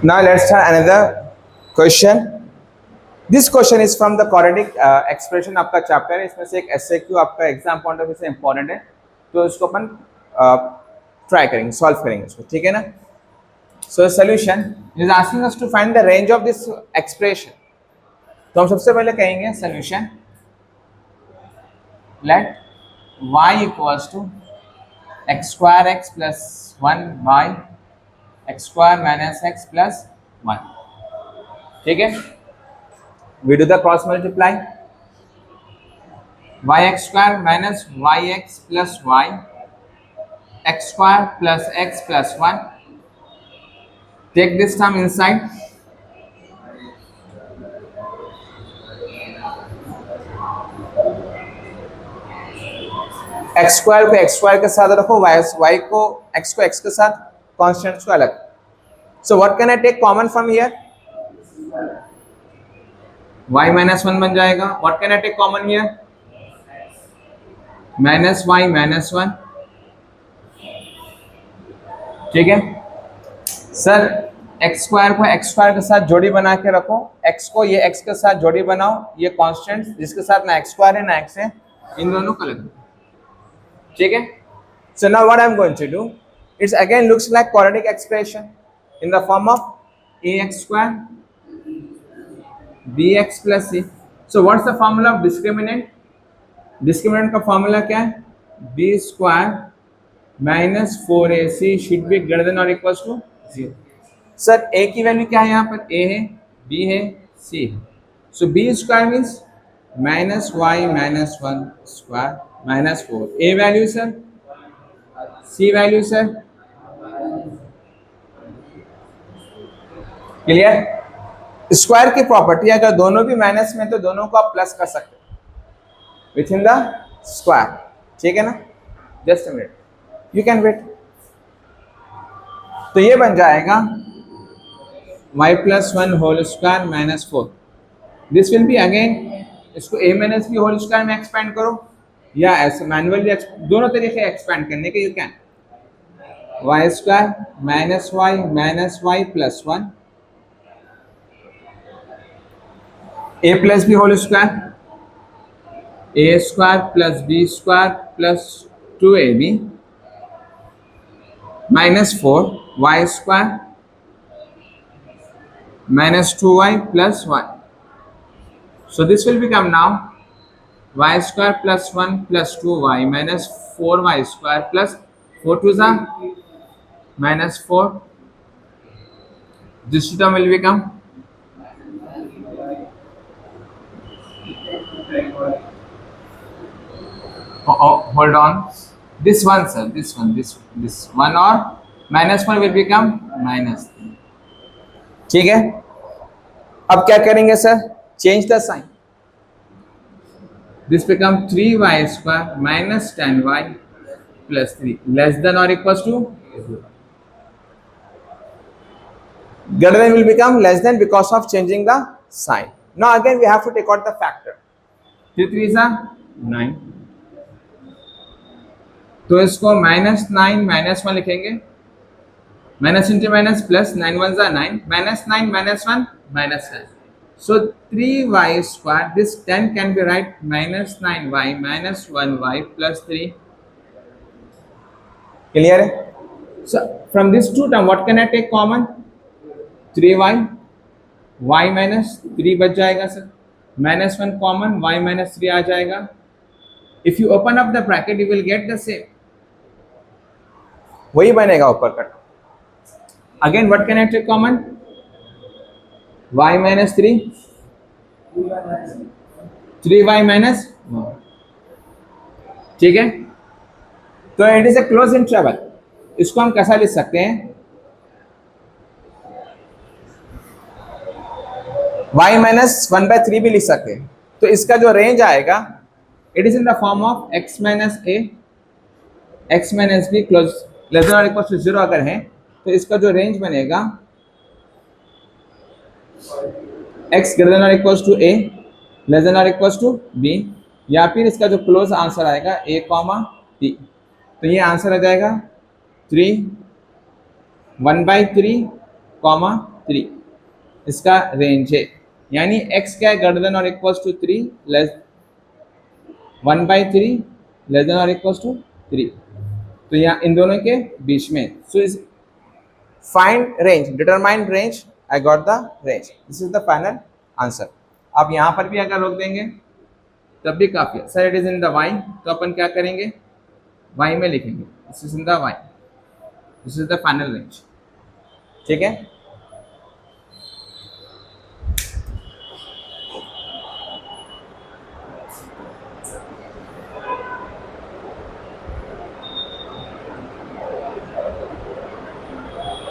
Now let's start another question. This question is from the quadratic expression आपका chapter है, इसमें से एक SAQ आपका एग्जाम पॉइंट ऑफ व्यू से इंपॉर्टेंट है, तो इसको अपन ट्राई करेंगे, सॉल्व करेंगे इसको, ठीक है ना. So solution is asking us to find the range of this expression. तो हम सबसे पहले कहेंगे solution let y equals to x square x plus 1 by x square minus x plus 1. ठीक है, we do the cross multiply. Yx square minus yx plus y, x square plus x plus 1. Take this term inside. x square को x square के साथ रखो, y को x के साथ, constants को अलग. So what can I take common from here? y minus 1 बन जाएगा. What can I take common here? Minus y minus 1. ठीक है सर, x स्क्वायर को x स्क्वायर के साथ जोड़ी बना के रखो, x को ये x के साथ जोड़ी बनाओ, ये कांस्टेंट जिसके साथ ना x स्क्वायर है ना x है, इन दोनों को अलग. ठीक है. So now what I'm going to do, it again looks like quadratic expression in the form of ax square bx plus c. So what's the formula of discriminant? Discriminant का formula क्या है? b square minus 4ac should be greater than or equals to 0. Sir a की value क्या है? यहाँ पर a है, b है, c है. So b square means minus y minus 1 square minus 4. a value sir, c value sir, clear. Square की property अगर दोनों भी माइनस में तो दोनों को आप प्लस कर सकते हो विथ इन द स्क्वायर. ठीक है ना. Just a minute, you can wait. तो ये बन जाएगा y plus 1 whole square minus 4. This will be again, इसको a minus b whole square में एक्सपेंड करो या ऐसे मैनुअली, दोनों तरीके एक्सपेंड करने के. You can y square minus y plus 1 a plus b whole square, a square plus b square plus 2ab minus 4 y square minus 2y plus 1. So this will become now y square plus 1 plus 2y minus 4y square plus 4 to the minus 4. This term will become hold on, this one sir, this one or minus 1 will become minus 3. ठीक है. अब क्या करेंगे sir? Change the sign. This become 3y square minus 10y plus 3 less than और equals to 0. Greater than will become less than because of changing the sign. Now again we have to take out the factor. 3 3s are 9. तो इसको minus 9 minus 1 लिखेंगे. Minus into minus plus, 9 1s are 9, minus 9 minus 1 minus 9. So 3y square, this 10 can be right minus 9y minus 1y plus 3. Clear है? So from this two term what can I take common? 3y, y minus 3 बच जाएगा sir, minus 1 common, y minus 3 आ जाएगा. If you open up the bracket you will get the same, वही बनेगा ऊपर का. Again what can I take common? y minus 3, 3y minus 1. ठीक है. तो it is a close interval. इसको हम कैसा लिख सकते हैं? y minus 1/3 भी लिख सकते हैं. तो इसका जो रेंज आएगा, it is in the form of x minus a, x minus b close less than और इक्वल टू 0 अगर है तो इसका जो रेंज बनेगा x ग्रेटर देन और equals to a less than और इक्वल्स टू b, या फिर इसका जो क्लोज आंसर आएगा a कॉमा b. तो ये आंसर आ जाएगा 3 1/3 कॉमा 3, इसका रेंज है, यानी x क्या है, ग्रेटर देन और equals to 3, less 1/3 less than और इक्वल्स टू 3, तो यहाँ इन दोनों के बीच में. So is find range, determine range, I got the range, this is the final answer. आप यहाँ पर भी अगर रोक देंगे तब भी काफी है. Sir it is in the y, तो अपन क्या करेंगे, y में लिखेंगे, this is in the y, this is the final range. ठीक है.